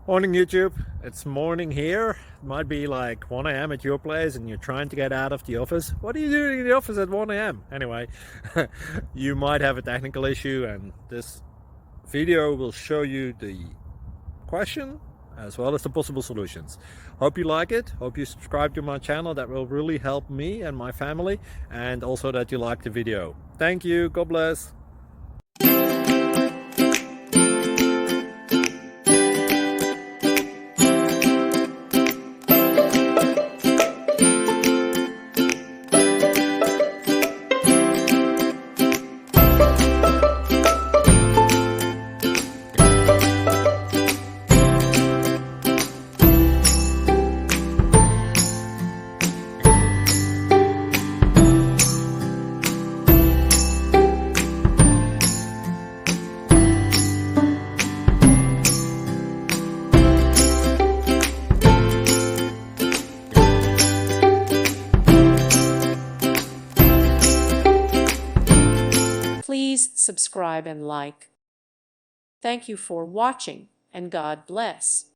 Morning YouTube, it's morning here. It might be like 1 a.m. at your place and you're trying to get out of the office. What are you doing in the office at 1 a.m.? Anyway, you might have a technical issue and this video will show you the question as well as the possible solutions. Hope you like it, hope you subscribe to my channel. That will really help me and my family, and also that you like the video. Thank you, God bless. Please subscribe and like. Thank you for watching, and God bless.